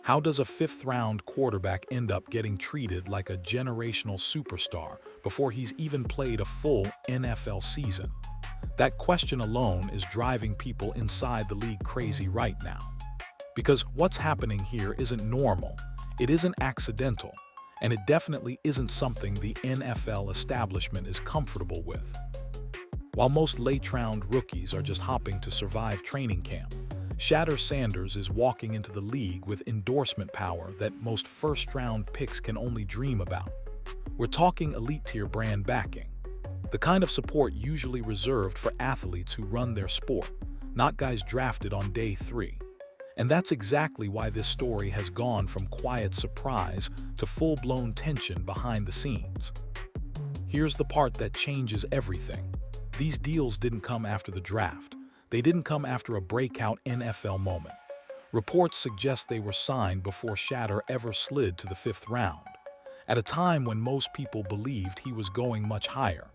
How does a fifth-round quarterback end up getting treated like a generational superstar before he's even played a full NFL season? That question alone is driving people inside the league crazy right now. Because what's happening here isn't normal, it isn't accidental, and it definitely isn't something the NFL establishment is comfortable with. While most late-round rookies are just hopping to survive training camp, Shedeur Sanders is walking into the league with endorsement power that most first-round picks can only dream about. We're talking elite-tier brand backing, the kind of support usually reserved for athletes who run their sport, not guys drafted on day 3. And that's exactly why this story has gone from quiet surprise to full-blown tension behind the scenes. Here's the part that changes everything. These deals didn't come after the draft. They didn't come after a breakout NFL moment. Reports suggest they were signed before Shedeur ever slid to the 5th round, at a time when most people believed he was going much higher.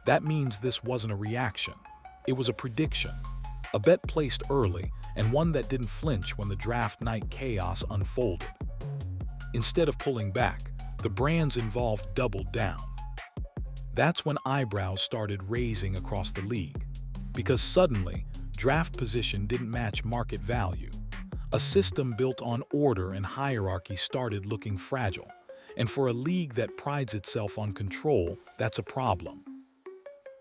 That means this wasn't a reaction. It was a prediction, a bet placed early, and one that didn't flinch when the draft night chaos unfolded. Instead of pulling back, the brands involved doubled down. That's when eyebrows started raising across the league, because suddenly, draft position didn't match market value. A system built on order and hierarchy started looking fragile, and for a league that prides itself on control, that's a problem.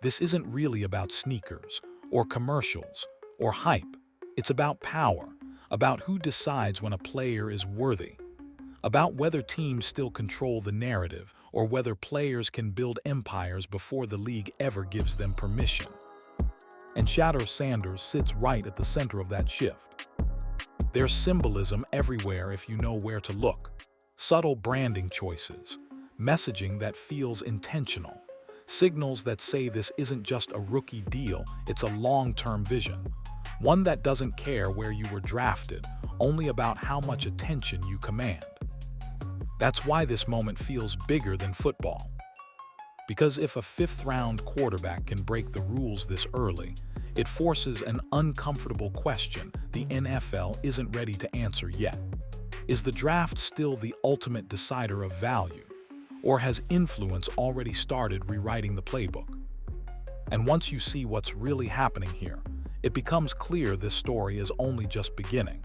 This isn't really about sneakers, or commercials, or hype. It's about power, about who decides when a player is worthy, about whether teams still control the narrative or whether players can build empires before the league ever gives them permission. And Shedeur Sanders sits right at the center of that shift. There's symbolism everywhere if you know where to look. Subtle branding choices, messaging that feels intentional, signals that say this isn't just a rookie deal, it's a long-term vision. One that doesn't care where you were drafted, only about how much attention you command. That's why this moment feels bigger than football. Because if a 5th-round quarterback can break the rules this early, it forces an uncomfortable question the NFL isn't ready to answer yet. Is the draft still the ultimate decider of value? Or has influence already started rewriting the playbook? And once you see what's really happening here, it becomes clear this story is only just beginning.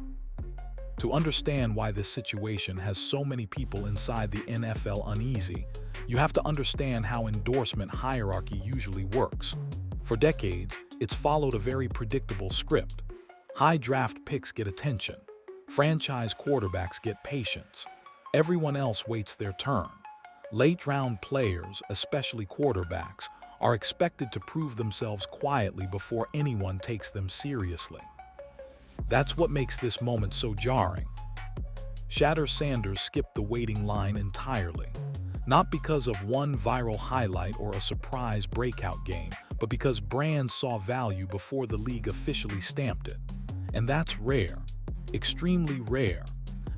To understand why this situation has so many people inside the NFL uneasy, you have to understand how endorsement hierarchy usually works. For decades, it's followed a very predictable script. High draft picks get attention. Franchise quarterbacks get patience. Everyone else waits their turn. Late-round players, especially quarterbacks, are expected to prove themselves quietly before anyone takes them seriously. That's what makes this moment so jarring. Shedeur Sanders skipped the waiting line entirely, not because of one viral highlight or a surprise breakout game, but because brands saw value before the league officially stamped it. And that's rare, extremely rare,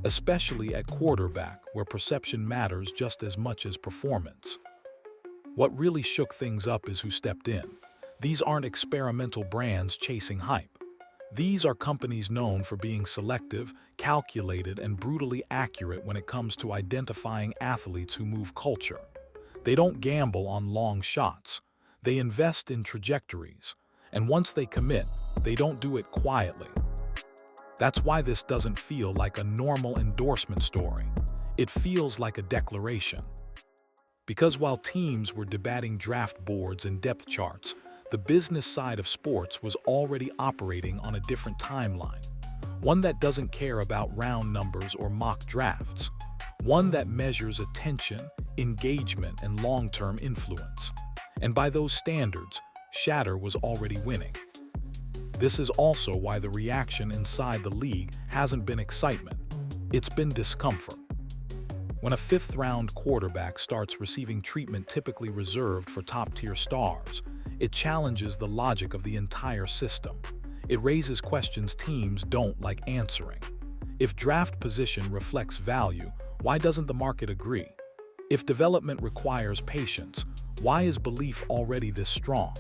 especially at quarterback, where perception matters just as much as performance. What really shook things up is who stepped in. These aren't experimental brands chasing hype. These are companies known for being selective, calculated, and brutally accurate when it comes to identifying athletes who move culture. They don't gamble on long shots. They invest in trajectories. And once they commit, they don't do it quietly. That's why this doesn't feel like a normal endorsement story. It feels like a declaration. Because while teams were debating draft boards and depth charts, the business side of sports was already operating on a different timeline. One that doesn't care about round numbers or mock drafts. One that measures attention, engagement, and long-term influence. And by those standards, Shedeur was already winning. This is also why the reaction inside the league hasn't been excitement. It's been discomfort. When a 5th-round quarterback starts receiving treatment typically reserved for top-tier stars, it challenges the logic of the entire system. It raises questions teams don't like answering. If draft position reflects value, why doesn't the market agree? If development requires patience, why is belief already this strong?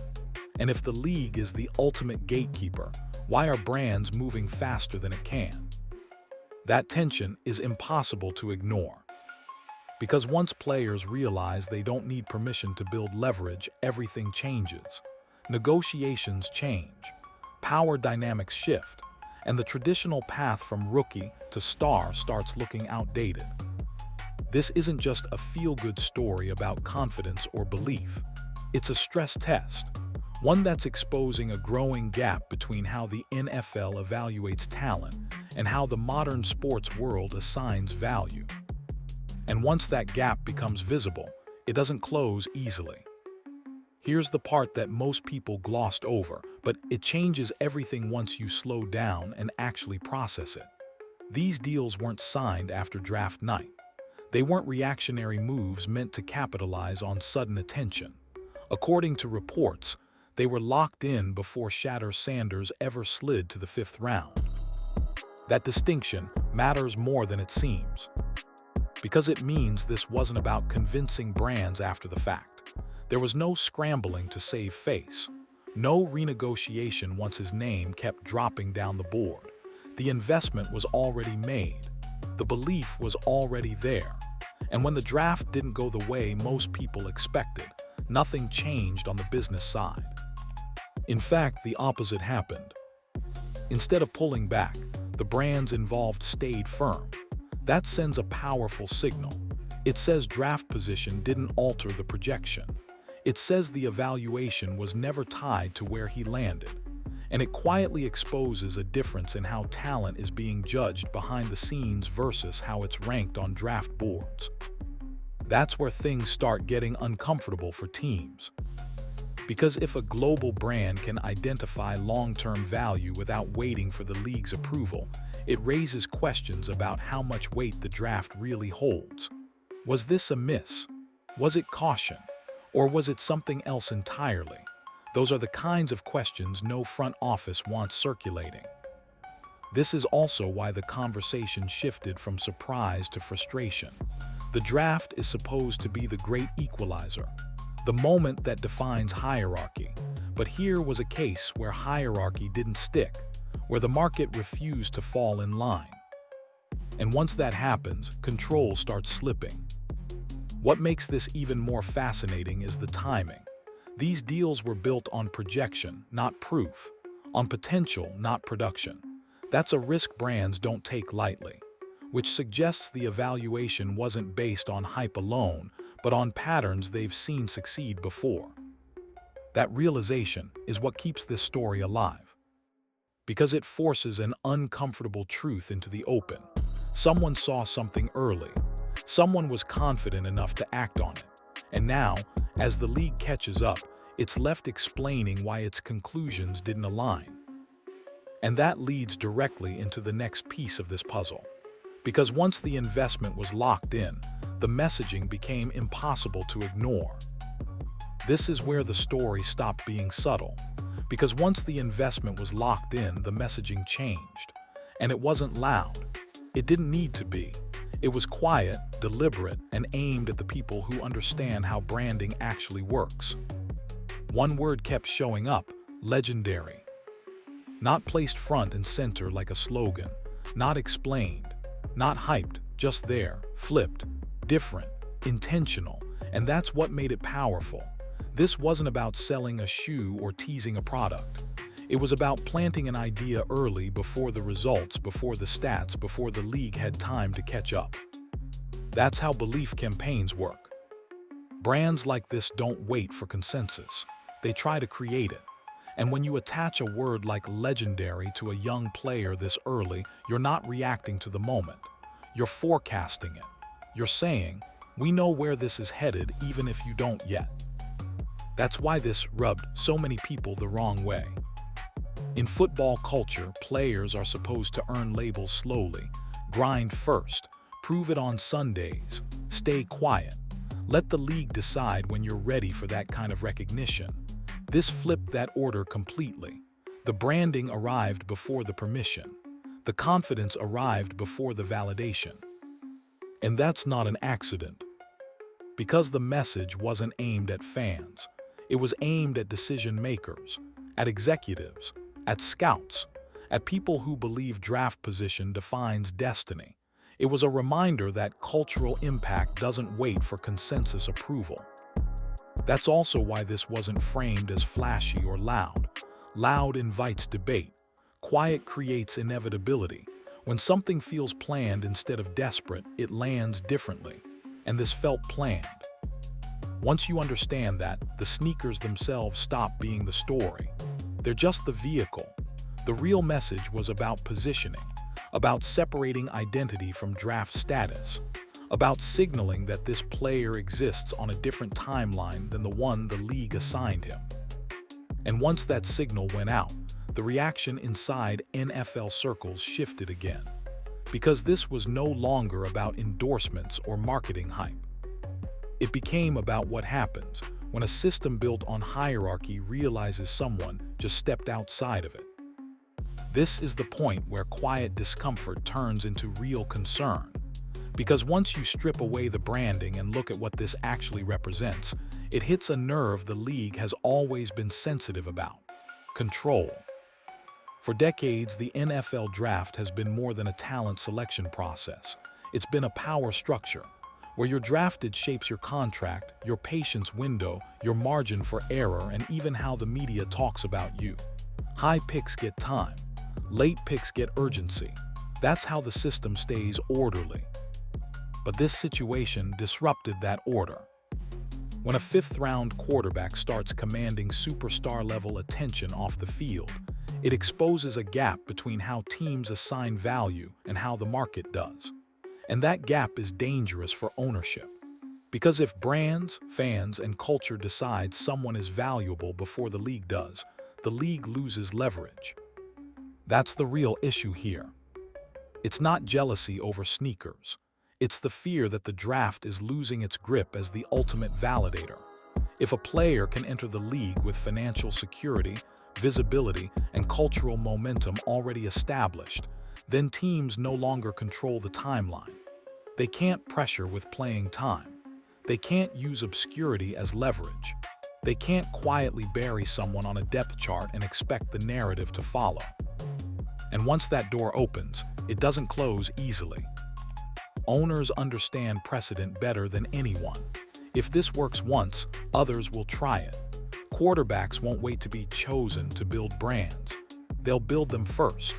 And if the league is the ultimate gatekeeper, why are brands moving faster than it can? That tension is impossible to ignore. Because once players realize they don't need permission to build leverage, everything changes. Negotiations change, power dynamics shift, and the traditional path from rookie to star starts looking outdated. This isn't just a feel-good story about confidence or belief. It's a stress test, one that's exposing a growing gap between how the NFL evaluates talent and how the modern sports world assigns value. And once that gap becomes visible, it doesn't close easily. Here's the part that most people glossed over, but it changes everything once you slow down and actually process it. These deals weren't signed after draft night. They weren't reactionary moves meant to capitalize on sudden attention. According to reports, they were locked in before Shedeur Sanders ever slid to the 5th round. That distinction matters more than it seems, because it means this wasn't about convincing brands after the fact. There was no scrambling to save face, no renegotiation once his name kept dropping down the board. The investment was already made. The belief was already there. And when the draft didn't go the way most people expected, nothing changed on the business side. In fact, the opposite happened. Instead of pulling back, the brands involved stayed firm. That sends a powerful signal. It says draft position didn't alter the projection. It says the evaluation was never tied to where he landed. And it quietly exposes a difference in how talent is being judged behind the scenes versus how it's ranked on draft boards. That's where things start getting uncomfortable for teams. Because if a global brand can identify long-term value without waiting for the league's approval, it raises questions about how much weight the draft really holds. Was this a miss? Was it caution? Or was it something else entirely? Those are the kinds of questions no front office wants circulating. This is also why the conversation shifted from surprise to frustration. The draft is supposed to be the great equalizer, the moment that defines hierarchy. But here was a case where hierarchy didn't stick, where the market refused to fall in line. And once that happens, control starts slipping. What makes this even more fascinating is the timing. These deals were built on projection, not proof, on potential, not production. That's a risk brands don't take lightly, which suggests the evaluation wasn't based on hype alone, but on patterns they've seen succeed before. That realization is what keeps this story alive, because it forces an uncomfortable truth into the open. Someone saw something early. Someone was confident enough to act on it. And now, as the league catches up, it's left explaining why its conclusions didn't align. And that leads directly into the next piece of this puzzle. Because once the investment was locked in, the messaging became impossible to ignore. This is where the story stopped being subtle. Because once the investment was locked in, the messaging changed. And it wasn't loud. It didn't need to be. It was quiet, deliberate, and aimed at the people who understand how branding actually works. One word kept showing up: legendary. Not placed front and center like a slogan, not explained, not hyped, just there, flipped, different, intentional, and that's what made it powerful. This wasn't about selling a shoe or teasing a product. It was about planting an idea early, before the results, before the stats, before the league had time to catch up. That's how belief campaigns work. Brands like this don't wait for consensus. They try to create it. And when you attach a word like legendary to a young player this early, you're not reacting to the moment. You're forecasting it. You're saying, we know where this is headed even if you don't yet. That's why this rubbed so many people the wrong way. In football culture, players are supposed to earn labels slowly, grind first, prove it on Sundays, stay quiet. Let the league decide when you're ready for that kind of recognition. This flipped that order completely. The branding arrived before the permission. The confidence arrived before the validation. And that's not an accident. Because the message wasn't aimed at fans. It was aimed at decision makers, at executives, at scouts, at people who believe draft position defines destiny. It was a reminder that cultural impact doesn't wait for consensus approval. That's also why this wasn't framed as flashy or loud. Loud invites debate. Quiet creates inevitability. When something feels planned instead of desperate, it lands differently. And this felt planned. Once you understand that, the sneakers themselves stop being the story. They're just the vehicle. The real message was about positioning, about separating identity from draft status, about signaling that this player exists on a different timeline than the one the league assigned him. And once that signal went out, the reaction inside NFL circles shifted again, because this was no longer about endorsements or marketing hype. It became about what happens when a system built on hierarchy realizes someone just stepped outside of it. This is the point where quiet discomfort turns into real concern. Because once you strip away the branding and look at what this actually represents, it hits a nerve the league has always been sensitive about: control. For decades, the NFL draft has been more than a talent selection process. It's been a power structure, where you're drafted shapes your contract, your patience window, your margin for error, and even how the media talks about you. High picks get time. Late picks get urgency. That's how the system stays orderly. But this situation disrupted that order. When a fifth-round quarterback starts commanding superstar-level attention off the field, it exposes a gap between how teams assign value and how the market does. And that gap is dangerous for ownership. Because if brands, fans, and culture decide someone is valuable before the league does, the league loses leverage. That's the real issue here. It's not jealousy over sneakers. It's the fear that the draft is losing its grip as the ultimate validator. If a player can enter the league with financial security, visibility, and cultural momentum already established, then teams no longer control the timeline. They can't pressure with playing time. They can't use obscurity as leverage. They can't quietly bury someone on a depth chart and expect the narrative to follow. And once that door opens, it doesn't close easily. Owners understand precedent better than anyone. If this works once, others will try it. Quarterbacks won't wait to be chosen to build brands. They'll build them first.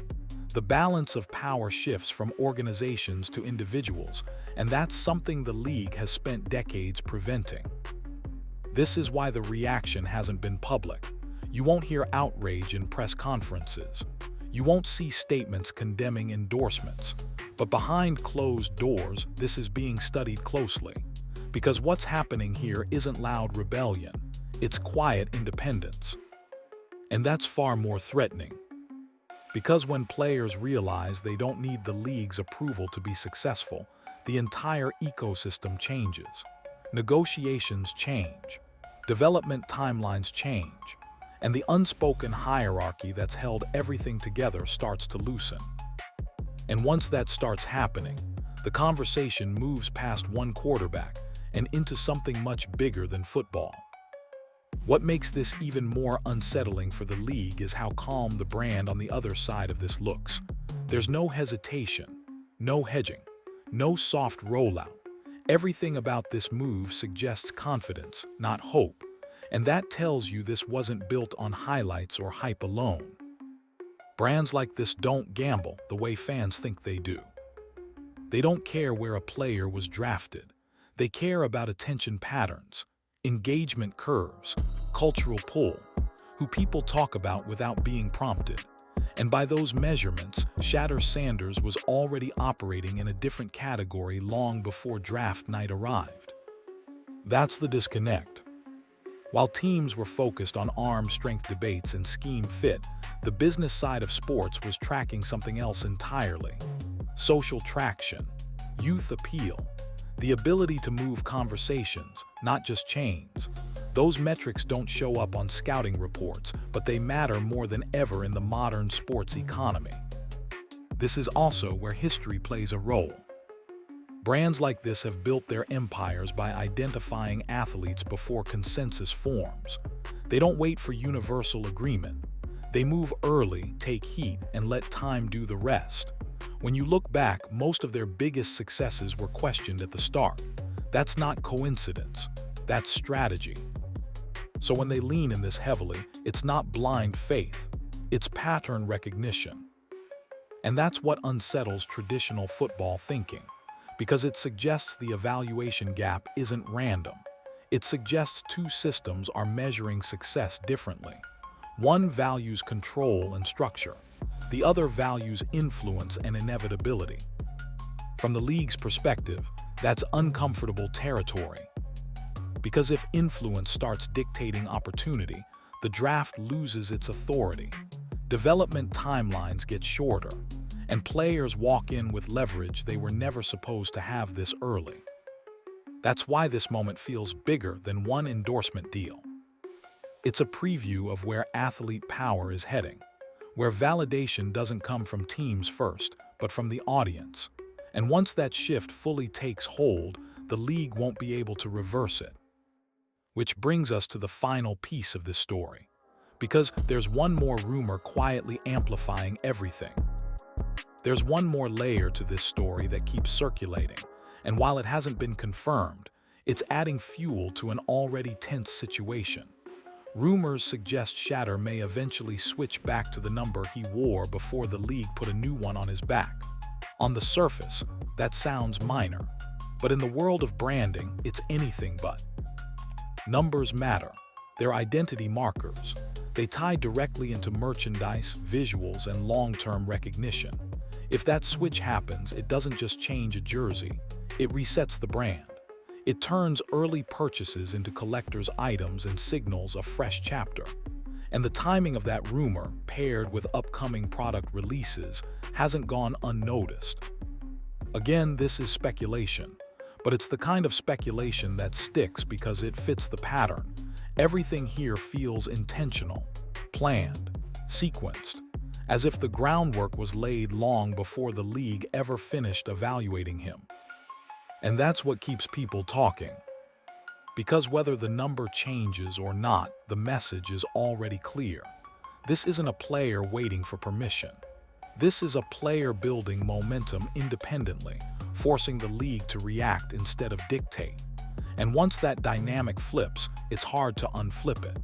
The balance of power shifts from organizations to individuals, and that's something the league has spent decades preventing. This is why the reaction hasn't been public. You won't hear outrage in press conferences. You won't see statements condemning endorsements. But behind closed doors, this is being studied closely. Because what's happening here isn't loud rebellion, it's quiet independence. And that's far more threatening. Because when players realize they don't need the league's approval to be successful, the entire ecosystem changes. Negotiations change. Development timelines change. And the unspoken hierarchy that's held everything together starts to loosen. And once that starts happening, the conversation moves past one quarterback and into something much bigger than football. What makes this even more unsettling for the league is how calm the brand on the other side of this looks. There's no hesitation, no hedging, no soft rollout. Everything about this move suggests confidence, not hope. And that tells you this wasn't built on highlights or hype alone. Brands like this don't gamble the way fans think they do. They don't care where a player was drafted. They care about attention patterns, engagement curves, cultural pull, who people talk about without being prompted. And by those measurements, Shedeur Sanders was already operating in a different category long before draft night arrived. That's the disconnect. While teams were focused on arm strength debates and scheme fit, the business side of sports was tracking something else entirely. Social traction, youth appeal, the ability to move conversations, not just chains. Those metrics don't show up on scouting reports, but they matter more than ever in the modern sports economy. This is also where history plays a role. Brands like this have built their empires by identifying athletes before consensus forms. They don't wait for universal agreement. They move early, take heat, and let time do the rest. When you look back, most of their biggest successes were questioned at the start. That's not coincidence, that's strategy. So when they lean in this heavily, it's not blind faith, it's pattern recognition. And that's what unsettles traditional football thinking, because it suggests the evaluation gap isn't random. It suggests two systems are measuring success differently. One values control and structure. The other values influence and inevitability. From the league's perspective, that's uncomfortable territory. Because if influence starts dictating opportunity, the draft loses its authority. Development timelines get shorter, and players walk in with leverage they were never supposed to have this early. That's why this moment feels bigger than one endorsement deal. It's a preview of where athlete power is heading, where validation doesn't come from teams first, but from the audience. And once that shift fully takes hold, the league won't be able to reverse it. Which brings us to the final piece of this story, because there's one more rumor quietly amplifying everything. There's one more layer to this story that keeps circulating, and while it hasn't been confirmed, it's adding fuel to an already tense situation. Rumors suggest Shedeur may eventually switch back to the number he wore before the league put a new one on his back. On the surface, that sounds minor, but in the world of branding, it's anything but. Numbers matter. They're identity markers. They tie directly into merchandise, visuals, and long-term recognition. If that switch happens, it doesn't just change a jersey, it resets the brand. It turns early purchases into collector's items and signals a fresh chapter. And the timing of that rumor, paired with upcoming product releases, hasn't gone unnoticed. Again, this is speculation, but it's the kind of speculation that sticks because it fits the pattern. Everything here feels intentional, planned, sequenced, as if the groundwork was laid long before the league ever finished evaluating him. And that's what keeps people talking. Because whether the number changes or not, the message is already clear. This isn't a player waiting for permission. This is a player building momentum independently, forcing the league to react instead of dictate. And once that dynamic flips, it's hard to unflip it.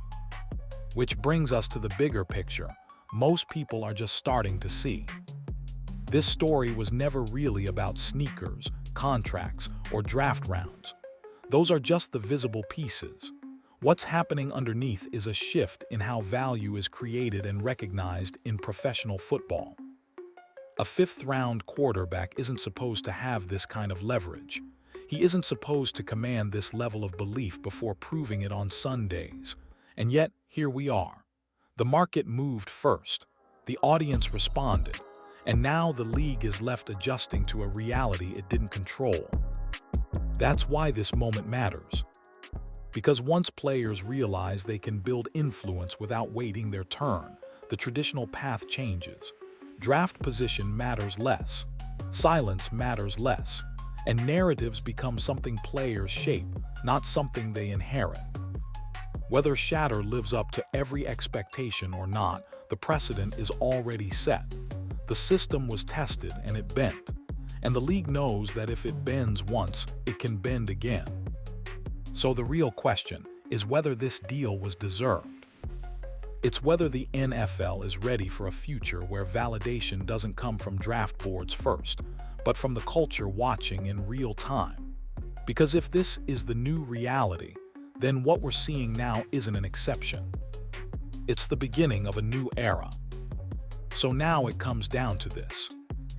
Which brings us to the bigger picture most people are just starting to see. This story was never really about sneakers, contracts, or draft rounds. Those are just the visible pieces. What's happening underneath is a shift in how value is created and recognized in professional football. A fifth-round quarterback isn't supposed to have this kind of leverage. He isn't supposed to command this level of belief before proving it on Sundays. And yet, here we are. The market moved first. The audience responded. And now the league is left adjusting to a reality it didn't control. That's why this moment matters. Because once players realize they can build influence without waiting their turn, the traditional path changes. Draft position matters less. Silence matters less. And narratives become something players shape, not something they inherit. Whether Shedeur lives up to every expectation or not, the precedent is already set. The system was tested and it bent. And the league knows that if it bends once, it can bend again. So the real question is whether this deal was deserved. It's whether the NFL is ready for a future where validation doesn't come from draft boards first, but from the culture watching in real time. Because if this is the new reality, then what we're seeing now isn't an exception. It's the beginning of a new era. So now it comes down to this.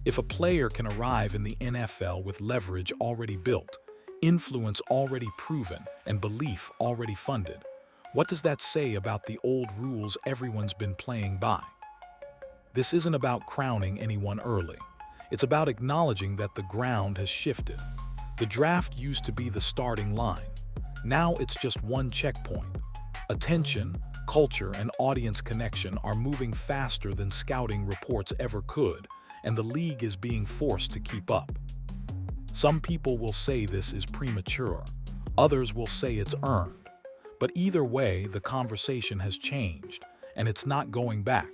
If a player can arrive in the NFL with leverage already built, influence already proven, and belief already funded, what does that say about the old rules everyone's been playing by? This isn't about crowning anyone early. It's about acknowledging that the ground has shifted. The draft used to be the starting line. Now it's just one checkpoint. Attention, culture, and audience connection are moving faster than scouting reports ever could, and the league is being forced to keep up. Some people will say this is premature. Others will say it's earned. But either way, the conversation has changed, and it's not going back.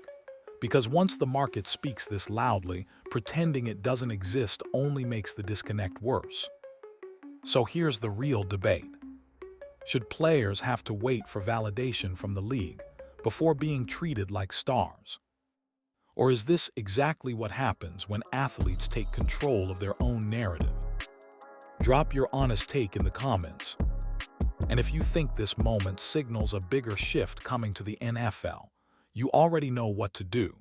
Because once the market speaks this loudly, pretending it doesn't exist only makes the disconnect worse. So here's the real debate. Should players have to wait for validation from the league before being treated like stars? Or is this exactly what happens when athletes take control of their own narrative? Drop your honest take in the comments. And if you think this moment signals a bigger shift coming to the NFL, you already know what to do.